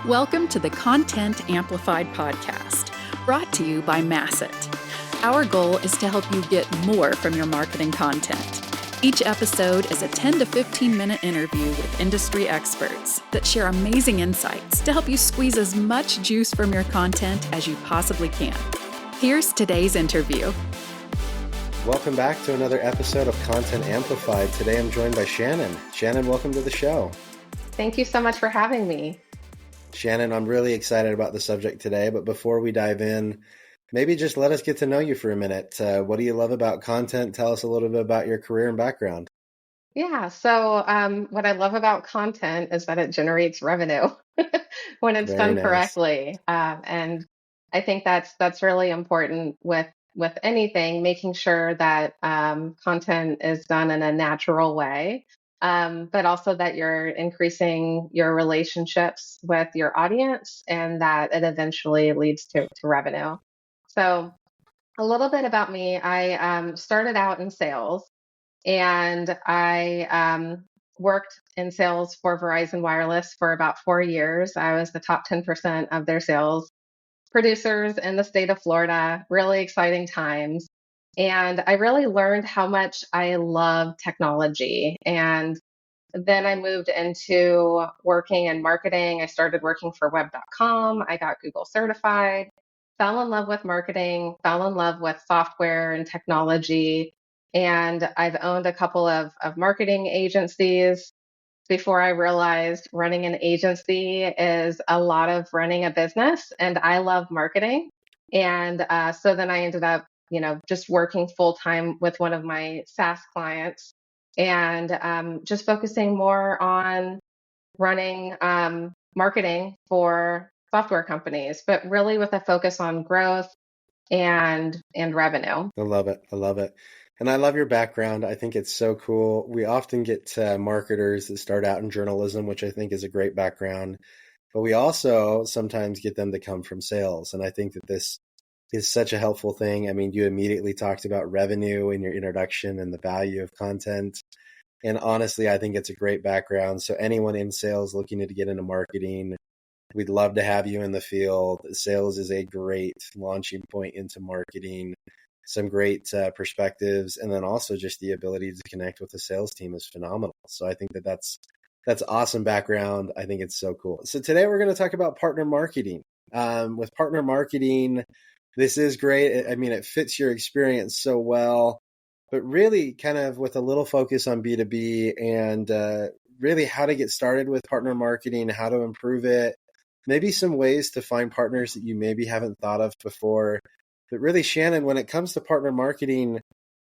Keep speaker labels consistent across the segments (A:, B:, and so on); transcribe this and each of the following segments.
A: Welcome to the Content Amplified podcast, brought to you by Masset. Our goal is to help you get more from your marketing content. Each episode is a 10 to 15 minute interview with industry experts that share amazing insights to help you squeeze as much juice from your content as you possibly can. Here's today's interview.
B: Welcome back to another episode of Content Amplified. Today I'm joined by Shannon. Shannon, welcome to the show.
C: Thank you so much for having me.
B: Shannon, I'm really excited about the subject today, but before we dive in, maybe just let us get to know you for a minute. What do you love about content? Tell us a little bit about your career and background.
C: Yeah, so what I love about content is that it generates revenue when it's
B: Very
C: done
B: nice.
C: correctly. And I think that's really important with anything, making sure that content is done in a natural way. But also that you're increasing your relationships with your audience and that it eventually leads to revenue. So a little bit about me. I started out in sales and I worked in sales for Verizon Wireless for about 4 years. I was the top 10% of their sales producers in the state of Florida. Really exciting times. And I really learned how much I love technology. And then I moved into working in marketing. I started working for web.com. I got Google certified, fell in love with marketing, fell in love with software and technology. And I've owned a couple of marketing agencies before I realized running an agency is a lot of running a business. And I love marketing. And so then I ended up, just working full time with one of my SaaS clients and just focusing more on running marketing for software companies, but really with a focus on growth and revenue.
B: I love it. I love it. And I love your background. I think it's so cool. We often get marketers that start out in journalism, which I think is a great background, but we also sometimes get them to come from sales. And I think that this is such a helpful thing. I mean, you immediately talked about revenue in your introduction and the value of content. And honestly, I think it's a great background. So anyone in sales looking to get into marketing, we'd love to have you in the field. Sales is a great launching point into marketing, some great perspectives. And then also just the ability to connect with the sales team is phenomenal. So I think that's awesome background. I think it's so cool. So today we're going to talk about partner marketing. With partner marketing, this is great. I mean, it fits your experience so well, but really kind of with a little focus on B2B and really how to get started with partner marketing, how to improve it, maybe some ways to find partners that you maybe haven't thought of before. But really, Shannon, when it comes to partner marketing,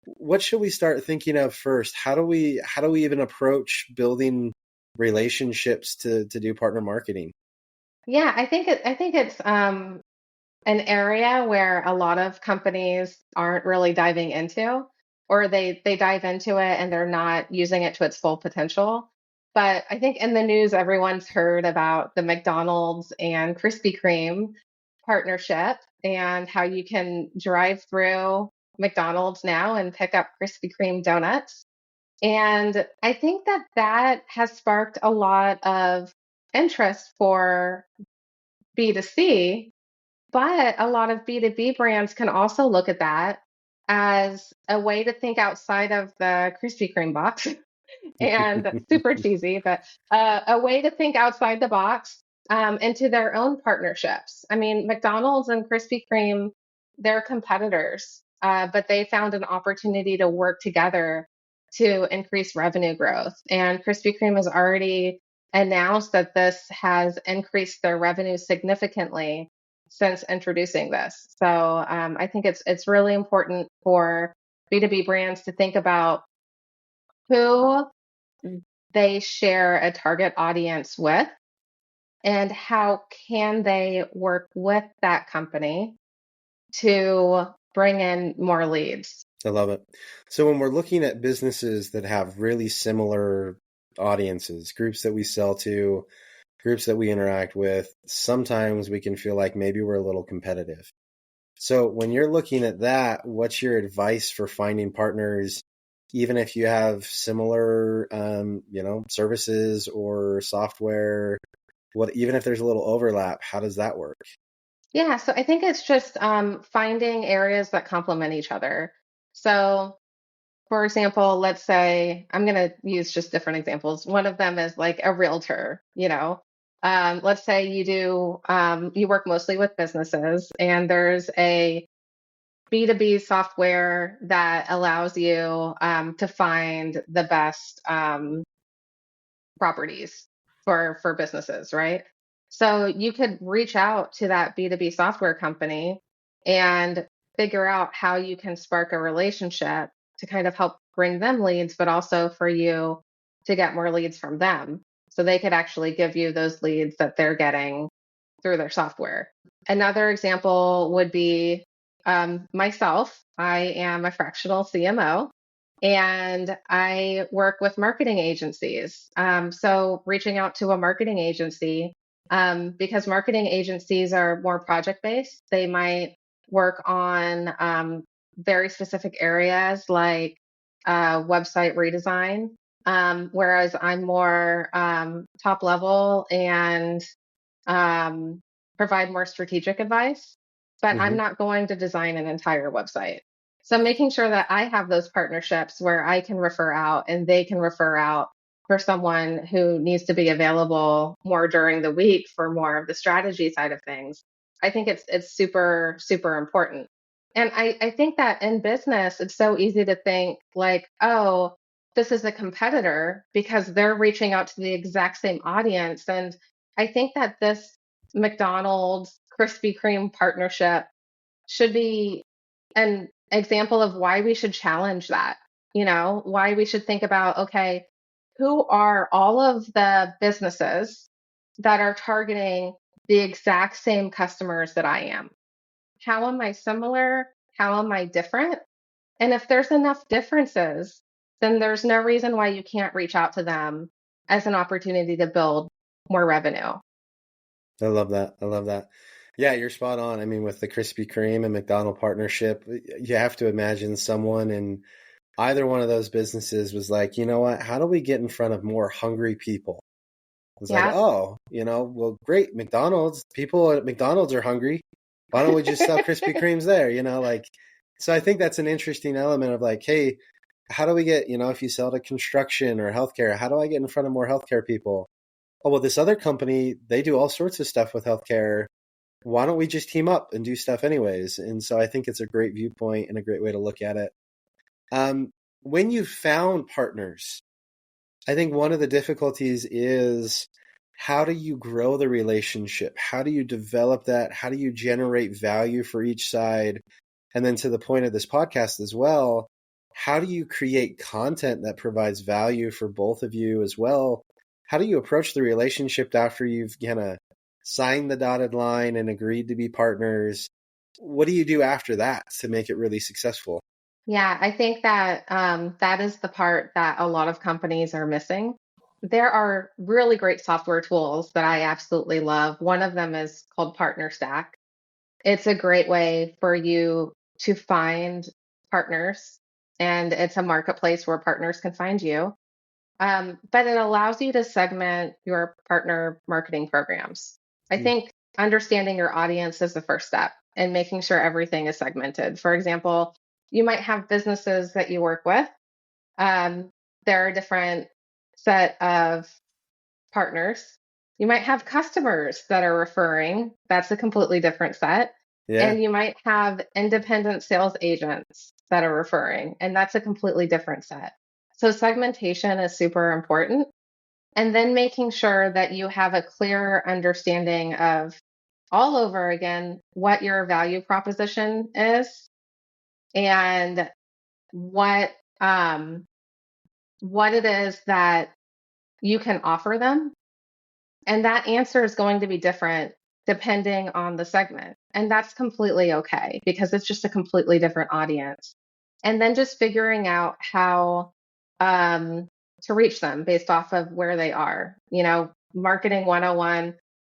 B: what should we start thinking of first? How do we even approach building relationships to do partner marketing?
C: Yeah, I think it's an area where a lot of companies aren't really diving into, or they dive into it and they're not using it to its full potential. But I think in the news, everyone's heard about the McDonald's and Krispy Kreme partnership and how you can drive through McDonald's now and pick up Krispy Kreme donuts. And I think that has sparked a lot of interest for B2C, but a lot of B2B brands can also look at that as a way to think outside of the Krispy Kreme box and super cheesy, but a way to think outside the box into their own partnerships. I mean, McDonald's and Krispy Kreme, they're competitors, but they found an opportunity to work together to increase revenue growth. And Krispy Kreme has already announced that this has increased their revenue significantly since introducing this. So I think it's really important for B2B brands to think about who they share a target audience with and how can they work with that company to bring in more leads.
B: I love it. So when we're looking at businesses that have really similar audiences, groups that we sell to, groups that we interact with, sometimes we can feel like maybe we're a little competitive. So when you're looking at that, what's your advice for finding partners, even if you have similar, services or software? even if there's a little overlap, how does that work?
C: Yeah, so I think it's just finding areas that complement each other. So, for example, let's say I'm going to use just different examples. One of them is like a realtor, you know. Let's say you work mostly with businesses, and there's a B2B software that allows you to find the best properties for businesses, right? So you could reach out to that B2B software company and figure out how you can spark a relationship to kind of help bring them leads, but also for you to get more leads from them. So they could actually give you those leads that they're getting through their software. Another example would be myself. I am a fractional CMO and I work with marketing agencies. So reaching out to a marketing agency, because marketing agencies are more project based, they might work on very specific areas like website redesign, whereas I'm more top level and um, provide more strategic advice, but I'm
B: Hmm.
C: not going to design an entire website. So making sure that I have those partnerships where I can refer out and they can refer out for someone who needs to be available more during the week for more of the strategy side of things. I think it's super, super important. And I think that in business, it's so easy to think like, oh, this is a competitor because they're reaching out to the exact same audience. And I think that this McDonald's Krispy Kreme partnership should be an example of why we should challenge that, why we should think about, okay, who are all of the businesses that are targeting the exact same customers that I am? How am I similar? How am I different? And if there's enough differences, then there's no reason why you can't reach out to them as an opportunity to build more revenue.
B: I love that. I love that. Yeah, you're spot on. I mean, with the Krispy Kreme and McDonald partnership, you have to imagine someone in either one of those businesses was like, you know what? How do we get in front of more hungry people? It's like,
C: Yeah.
B: oh, well, great. People at McDonald's are hungry. Why don't we just sell Krispy Kremes there? So I think that's an interesting element of like, hey, how do we get, if you sell to construction or healthcare, how do I get in front of more healthcare people? Oh, well, this other company, they do all sorts of stuff with healthcare. Why don't we just team up and do stuff anyways? And so I think it's a great viewpoint and a great way to look at it. When you found partners, I think one of the difficulties is how do you grow the relationship? How do you develop that? How do you generate value for each side? And then to the point of this podcast as well, how do you create content that provides value for both of you as well? How do you approach the relationship after you've kind of signed the dotted line and agreed to be partners? What do you do after that to make it really successful?
C: Yeah, I think that that is the part that a lot of companies are missing. There are really great software tools that I absolutely love. One of them is called Partner Stack. It's a great way for you to find partners, and it's a marketplace where partners can find you. But it allows you to segment your partner marketing programs. I
B: Mm.
C: think understanding your audience is the first step and making sure everything is segmented. For example, you might have businesses that you work with. Um, there are different set of partners. You might have customers that are referring. That's a completely different set.
B: Yeah.
C: And you might have independent sales agents that are referring, and that's a completely different set. So segmentation is super important. And then making sure that you have a clear understanding of all over again what your value proposition is and what what it is that you can offer them. And that answer is going to be different depending on the segment. And that's completely okay because it's just a completely different audience. And then just figuring out how to reach them based off of where they are. Marketing 101,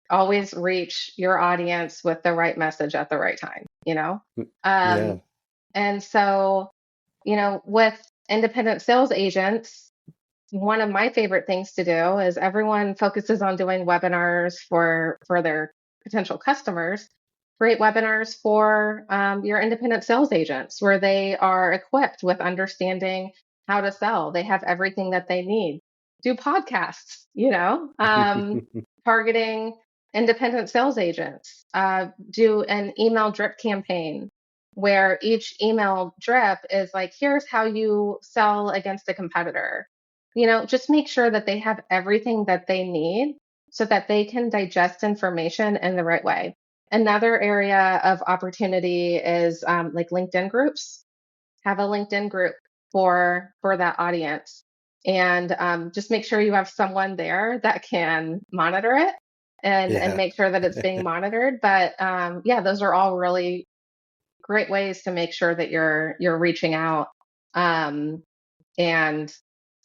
C: always reach your audience with the right message at the right time.
B: Yeah.
C: Um, and so, with independent sales agents, one of my favorite things to do is everyone focuses on doing webinars for their potential customers. Create webinars for your independent sales agents where they are equipped with understanding how to sell. They have everything that they need. Do podcasts, targeting independent sales agents. Do an email drip campaign where each email drip is like, here's how you sell against a competitor. Just make sure that they have everything that they need so that they can digest information in the right way. Another area of opportunity is like LinkedIn groups. Have a LinkedIn group for that audience, and just make sure you have someone there that can monitor it and
B: Yeah.
C: make sure that it's being monitored. But yeah, those are all really great ways to make sure that you're reaching out um, and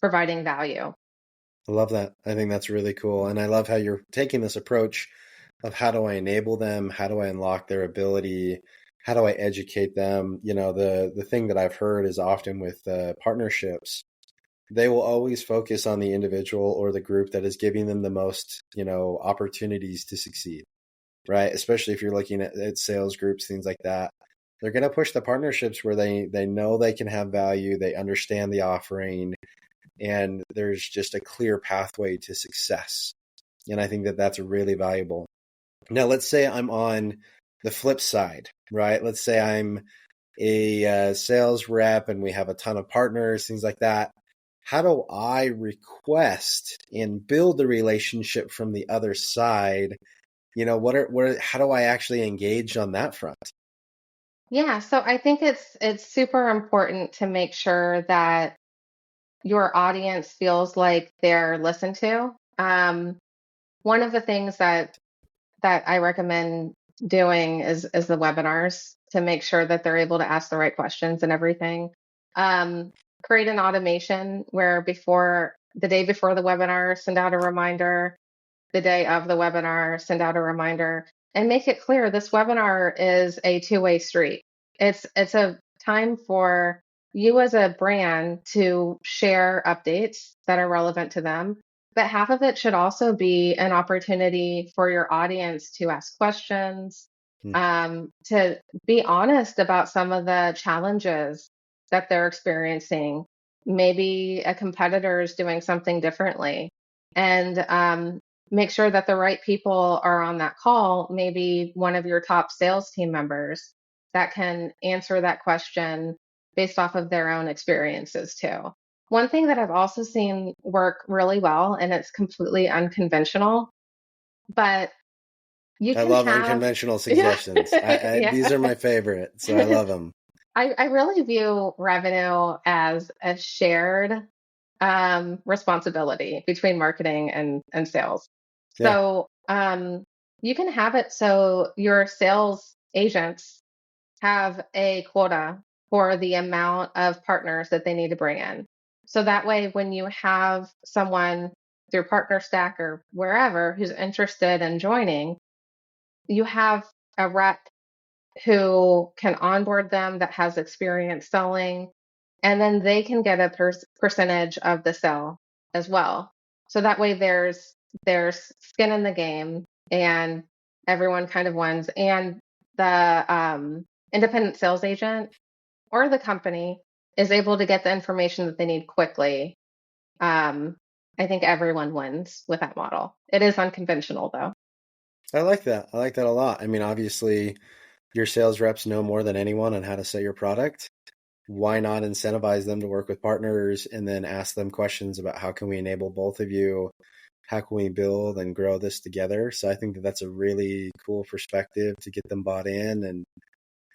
C: providing value.
B: I love that. I think that's really cool. And I love how you're taking this approach of how do I enable them? How do I unlock their ability? How do I educate them? The thing that I've heard is often with partnerships, they will always focus on the individual or the group that is giving them the most, opportunities to succeed, right? Especially if you're looking at sales groups, things like that. They're going to push the partnerships where they know they can have value, they understand the offering, and there's just a clear pathway to success. And I think that that's really valuable. Now, let's say I'm on the flip side, right? Let's say I'm a sales rep and we have a ton of partners, things like that. How do I request and build the relationship from the other side? How do I actually engage on that front?
C: Yeah, so I think it's super important to make sure that your audience feels like they're listened to. One of the things that I recommend doing is the webinars to make sure that they're able to ask the right questions and everything. Um, Create an automation where before the day before the webinar, send out a reminder. The day of the webinar, send out a reminder and make it clear this webinar is a two-way street. It's a time for you as a brand to share updates that are relevant to them, but half of it should also be an opportunity for your audience to ask questions,
B: Hmm.
C: to be honest about some of the challenges that they're experiencing. Maybe a competitor is doing something differently. And make sure that the right people are on that call, maybe one of your top sales team members that can answer that question based off of their own experiences too. One thing that I've also seen work really well, and it's completely unconventional, but you
B: I
C: can
B: love
C: have,
B: unconventional
C: yeah,
B: suggestions. These
C: yeah.
B: are my favorite, so I love them.
C: I really view revenue as a shared responsibility between marketing and sales.
B: Yeah.
C: So you can have it so your sales agents have a quota for the amount of partners that they need to bring in. So that way, when you have someone through PartnerStack or wherever who's interested in joining, you have a rep who can onboard them that has experience selling, and then they can get a percentage of the sale as well. So that way there's skin in the game and everyone kind of wins. And the independent sales agent or the company is able to get the information that they need quickly. Um, I think everyone wins with that model. It is unconventional though.
B: I like that. I like that a lot. I mean, obviously, your sales reps know more than anyone on how to sell your product. Why not incentivize them to work with partners and then ask them questions about how can we enable both of you? How can we build and grow this together? So I think that that's a really cool perspective to get them bought in and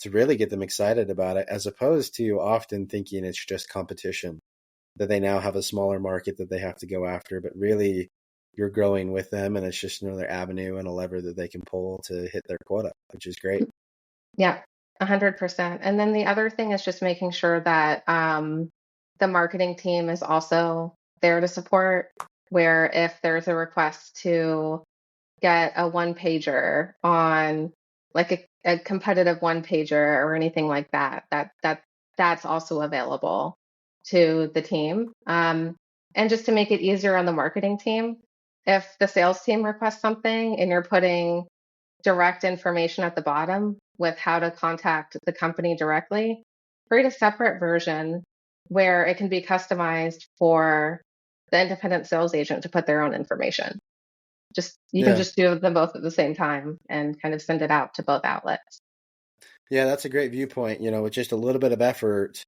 B: to really get them excited about it, as opposed to often thinking it's just competition, that they now have a smaller market that they have to go after, but really you're growing with them and it's just another avenue and a lever that they can pull to hit their quota, which is great.
C: Yeah, 100%. And then the other thing is just making sure that the marketing team is also there to support, where if there's a request to get a one pager on like a competitive one pager or anything like that, that's also available to the team. And just to make it easier on the marketing team, if the sales team requests something and you're putting direct information at the bottom with how to contact the company directly, create a separate version where it can be customized for the independent sales agent to put their own information. You can
B: Yeah.
C: just do them both at the same time and kind of send it out to both outlets.
B: Yeah, that's a great viewpoint. With just a little bit of effort,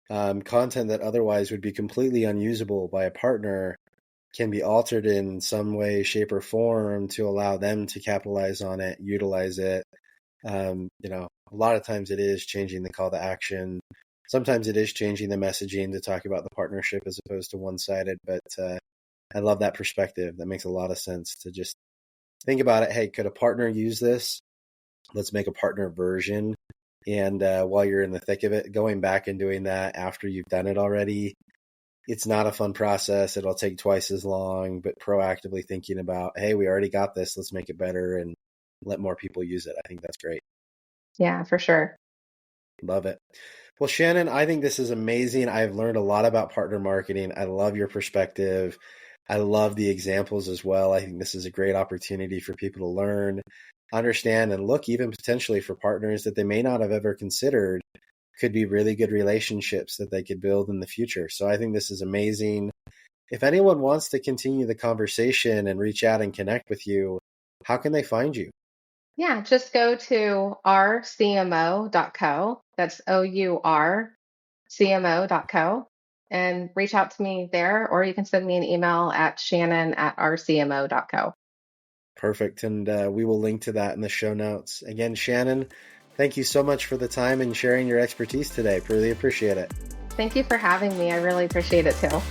B: content that otherwise would be completely unusable by a partner can be altered in some way, shape, or form to allow them to capitalize on it, utilize it. A lot of times it is changing the call to action. Sometimes it is changing the messaging to talk about the partnership as opposed to one-sided. But I love that perspective. That makes a lot of sense to just think about it. Hey, could a partner use this? Let's make a partner version. And while you're in the thick of it, going back and doing that after you've done it already, it's not a fun process. It'll take twice as long, but proactively thinking about, hey, we already got this. Let's make it better and let more people use it. I think that's great.
C: Yeah, for sure.
B: Love it. Well, Shannon, I think this is amazing. I've learned a lot about partner marketing. I love your perspective. I love the examples as well. I think this is a great opportunity for people to learn, understand, and look even potentially for partners that they may not have ever considered could be really good relationships that they could build in the future. So I think this is amazing. If anyone wants to continue the conversation and reach out and connect with you, how can they find you?
C: Yeah, just go to ourcmo.co. That's OURCMO.co and reach out to me there, or you can send me an email at shannon@ourcmo.co.
B: Perfect. And we will link to that in the show notes. Again, Shannon, thank you so much for the time and sharing your expertise today. Really appreciate it.
C: Thank you for having me. I really appreciate it too.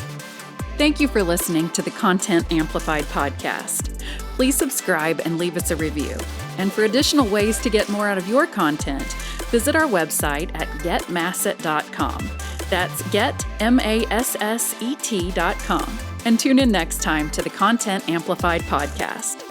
A: Thank you for listening to the Content Amplified podcast. Please subscribe and leave us a review. And for additional ways to get more out of your content, visit our website at getmasset.com. That's getmasset.com. And tune in next time to the Content Amplified podcast.